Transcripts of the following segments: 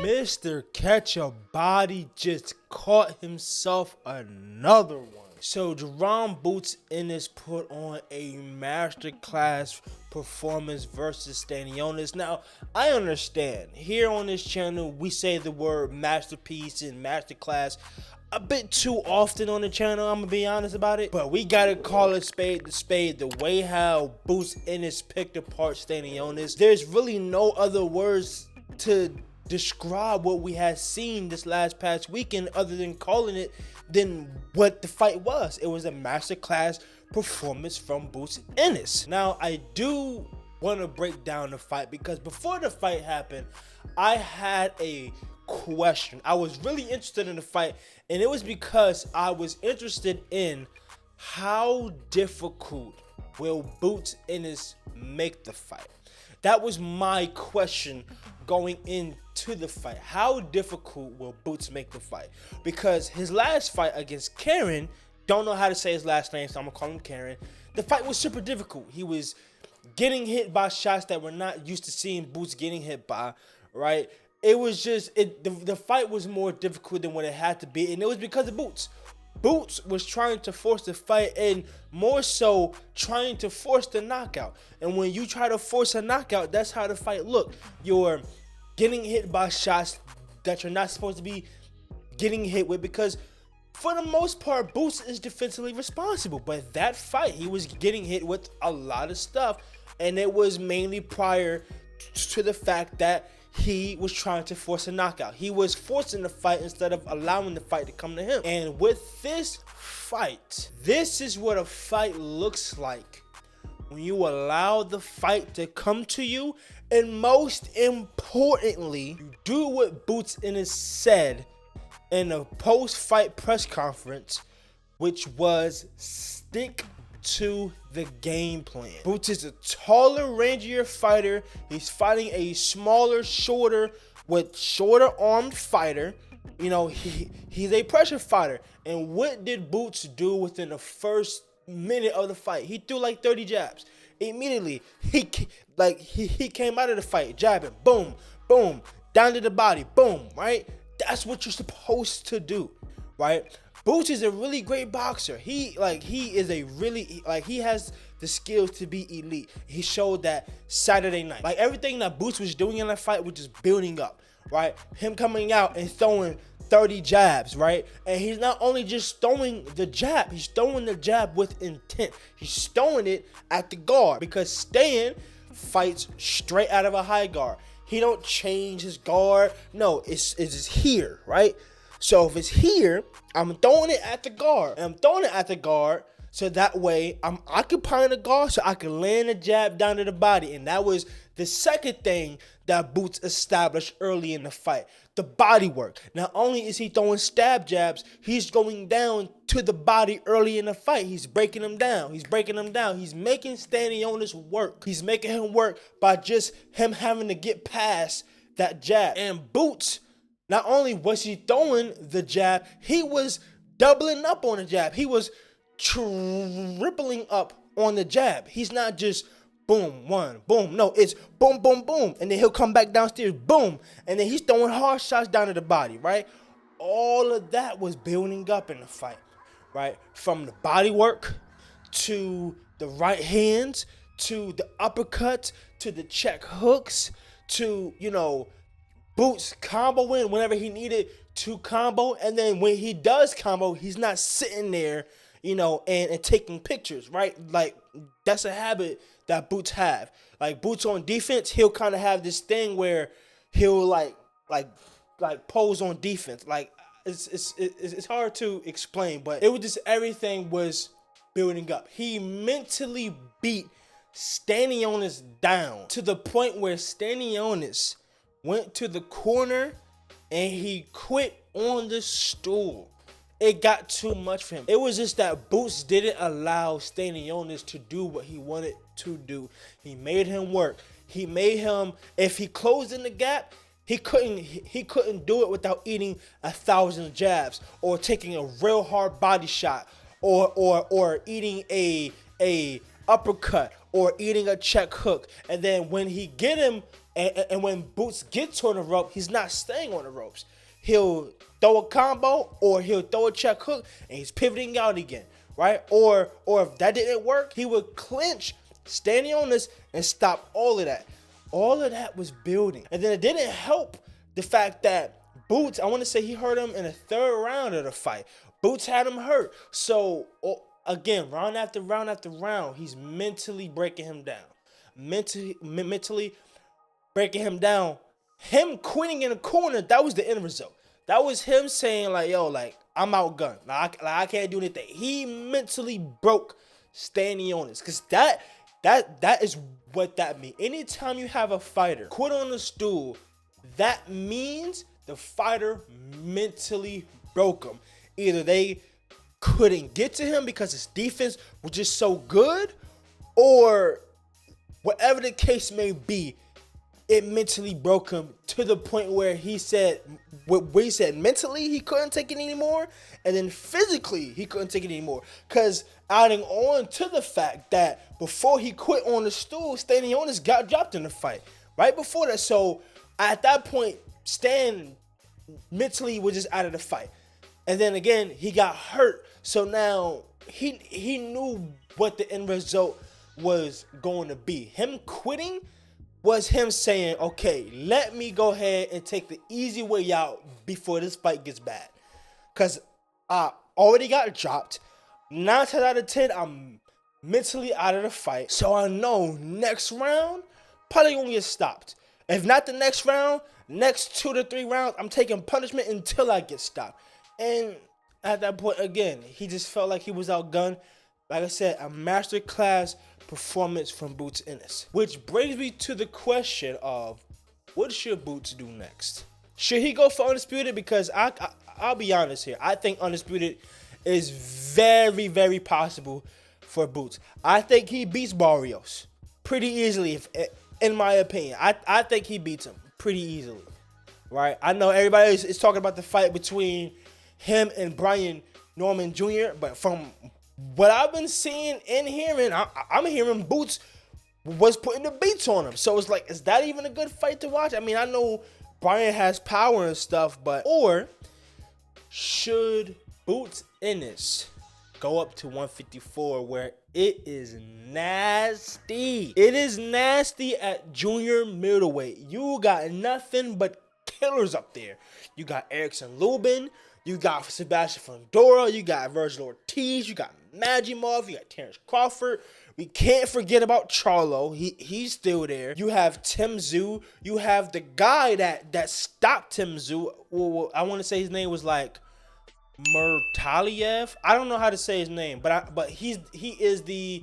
Mr. Catch a Body just caught himself another one. So Jerome Boots Ennis put on a masterclass performance versus Stanionis. Now, I understand. Here on this channel, we say the word masterpiece and masterclass a bit too often on the channel, I'm gonna be honest about it. But we gotta call it spade to spade. The way how Boots Ennis picked apart Stanionis, there's really no other words to describe what we had seen this past weekend other than calling it than what the fight was. It was a masterclass performance from Boots Ennis. Now, I do want to break down the fight because before the fight happened, I had a question. I was really interested in the fight, and it was because I was interested in how difficult will Boots Ennis make the fight. That was my question going into the fight. How difficult will Boots make the fight? Because his last fight against Karen, don't know how to say his last name, so I'm gonna call him Karen. The fight was super difficult. He was getting hit by shots that we're not used to seeing Boots getting hit by, right? It was just, the fight was more difficult than what it had to be, and it was because of Boots. Boots was trying to force the fight and more so trying to force the knockout. And when you try to force a knockout, that's how the fight looked. You're getting hit by shots that you're not supposed to be getting hit with because for the most part, Boots is defensively responsible. But that fight, he was getting hit with a lot of stuff, and it was mainly prior to the fact that he was trying to force a knockout. He was forcing the fight instead of allowing the fight to come to him. And with this fight, this is what a fight looks like when you allow the fight to come to you. And most importantly, you do what Boots Ennis said in a post-fight press conference, which was stick to the game plan. Boots is a taller, rangier fighter. He's fighting a smaller, shorter armed fighter. You know, he's a pressure fighter. And what did Boots do within the first minute of the fight? He threw like 30 jabs. Immediately, he came out of the fight, jabbing, boom, boom, down to the body, boom, right? That's what you're supposed to do, right? Boots is a really great boxer. He has the skills to be elite. He showed that Saturday night. Like everything that Boots was doing in that fight was just building up, right? Him coming out and throwing 30 jabs, right? And he's not only just throwing the jab, he's throwing the jab with intent. He's throwing it at the guard because Stan fights straight out of a high guard. He don't change his guard. No, it's just here, right? So if it's here, I'm throwing it at the guard. And I'm throwing it at the guard so that way I'm occupying the guard so I can land a jab down to the body. And that was the second thing that Boots established early in the fight. The body work. Not only is he throwing stab jabs, he's going down to the body early in the fight. He's breaking him down. He's breaking him down. He's making Stanionis work. He's making him work by just him having to get past that jab. And Boots, not only was he throwing the jab, he was doubling up on the jab. He was tripling up on the jab. He's not just boom, one, boom. No, it's boom, boom, boom. And then he'll come back downstairs, boom. And then he's throwing hard shots down to the body, right? All of that was building up in the fight, right? From the body work to the right hands to the uppercuts to the check hooks to, you know, Boots comboing whenever he needed to combo. And then when he does combo, he's not sitting there, you know, and taking pictures, right? Like, that's a habit that Boots have. Like, Boots on defense, he'll kind of have this thing where he'll like pose on defense. Like, it's hard to explain, but it was just everything was building up. He mentally beat Stanionis down to the point where Stanionis went to the corner and he quit on the stool. It got too much for him. It was just that Boots didn't allow Stanionis to do what he wanted to do. He made him work. He made him, if he closed in the gap, he couldn't do it without eating 1,000 jabs or taking a real hard body shot or eating a uppercut or eating a check hook. And then when he get him And when Boots gets on the rope, he's not staying on the ropes. He'll throw a combo or he'll throw a check hook and he's pivoting out again, right? Or if that didn't work, he would clinch Stanionis and stop all of that. All of that was building. And then it didn't help the fact that Boots, I want to say he hurt him in the third round of the fight. Boots had him hurt. So, again, round after round after round, he's mentally breaking him down. Mentally breaking him down. Him quitting in the corner, that was the end result. That was him saying, like, yo, like, I'm outgunned. I can't do anything. He mentally broke Stanionis. Because that is what that means. Anytime you have a fighter quit on the stool, that means the fighter mentally broke him. Either they couldn't get to him because his defense was just so good, or whatever the case may be, it mentally broke him to the point where he said mentally he couldn't take it anymore, and then physically he couldn't take it anymore. Because adding on to the fact that before he quit on the stool, Stanionis got dropped in the fight right before that. So at that point, Stan mentally was just out of the fight. And then again, he got hurt. So now he knew what the end result was going to be. Him quitting was him saying, okay, let me go ahead and take the easy way out before this fight gets bad. Because I already got dropped. 9 times out of 10, I'm mentally out of the fight. So I know next round, probably gonna get stopped. If not the next round, next 2 to 3 rounds, I'm taking punishment until I get stopped. And at that point, again, he just felt like he was outgunned. Like I said, a masterclass performance from Boots Ennis. Which brings me to the question of, what should Boots do next? Should he go for Undisputed? Because I'll be honest here. I think Undisputed is very, very possible for Boots. I think he beats Barrios pretty easily, in my opinion. I think he beats him pretty easily, right? I know everybody is talking about the fight between him and Brian Norman Jr., but from what I've been seeing and hearing, I'm hearing Boots was putting the beats on him. So it's like, is that even a good fight to watch? I mean, I know Brian has power and stuff, but or should Boots Ennis go up to 154 where it is nasty? It is nasty at junior middleweight. You got nothing but killers up there. You got Erickson Lubin, you got Sebastian Fundora, you got Virgil Ortiz, you got Magimov, you got Terrence Crawford. We can't forget about Charlo. He's still there. You have Tim Tszyu. You have the guy that stopped Tim Tszyu. Well, I want to say his name was like Murtaliev. I don't know how to say his name, but he is the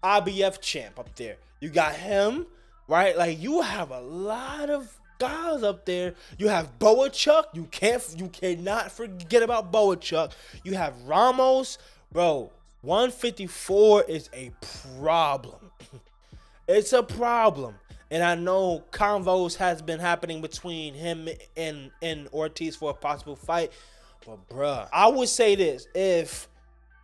IBF champ up there. You got him, right? Like, you have a lot of guys up there. You have Boachuk. You cannot forget about Boachuk. You have Ramos, bro. 154 is a problem. It's a problem. And I know convos has been happening between him and Ortiz for a possible fight. But bruh, I would say this. If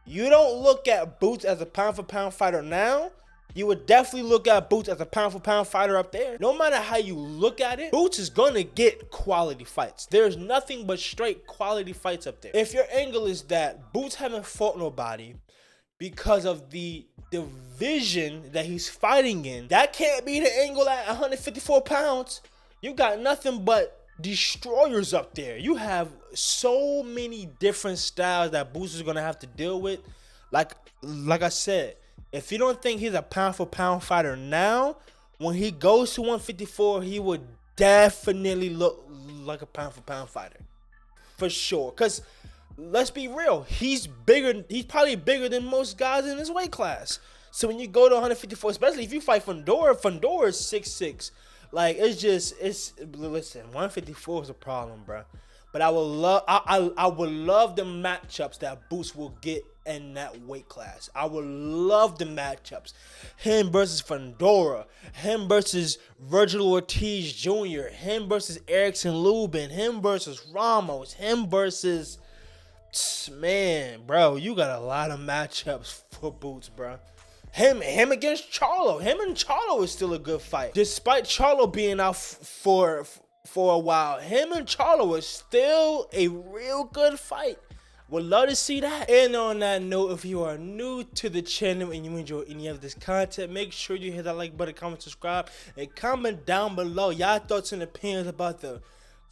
you don't look at Boots as a pound-for-pound fighter now, you would definitely look at Boots as a pound-for-pound fighter up there. No matter how you look at it, Boots is going to get quality fights. There's nothing but straight quality fights up there. If your angle is that Boots haven't fought nobody because of the division that he's fighting in, that can't be the angle at 154 pounds. You got nothing but destroyers up there. You have so many different styles that Boots is gonna have to deal with. Like I said, if you don't think he's a pound for pound fighter now, when he goes to 154, he would definitely look like a pound for pound fighter, for sure. Cause let's be real, he's bigger. He's probably bigger than most guys in his weight class. So when you go to 154, especially if you fight Fundora is 6'6". Like, listen, 154 is a problem, bro. But I would love the matchups that Boots will get in that weight class. I would love the matchups. Him versus Fundora, him versus Virgil Ortiz Jr., him versus Erickson Lubin, him versus Ramos, him versus, man, bro, you got a lot of matchups for Boots, bro. him against Charlo. Him and Charlo is still a good fight. Despite Charlo being out for a while, him and Charlo is still a real good fight. Would love to see that. And on that note, if you are new to the channel and you enjoy any of this content, make sure you hit that like button, comment, subscribe, and comment down below y'all thoughts and opinions about the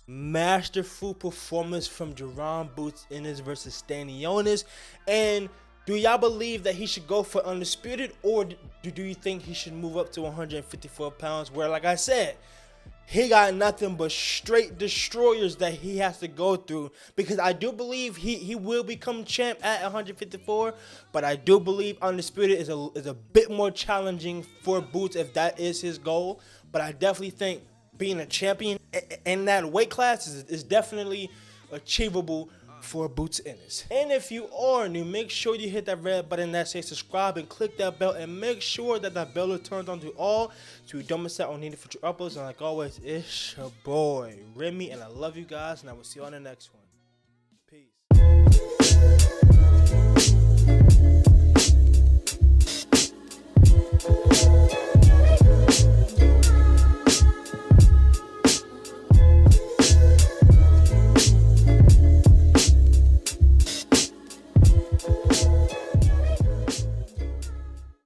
masterful performance from Jerome Boots Ennis versus Stanionis. And do y'all believe that he should go for undisputed, or do you think he should move up to 154 pounds where, like I said, he got nothing but straight destroyers that he has to go through? Because I do believe he will become champ at 154, but I do believe undisputed is a bit more challenging for Boots if that is his goal. But I definitely think being a champion in that weight class is definitely achievable for Boots Ennis. And if you are new, make sure you hit that red button that says subscribe and click that bell, and make sure that bell is turned on to all so you don't miss out on any future uploads. And like always, it's your boy Remy, and I love you guys, and I will see you on the next one. Peace.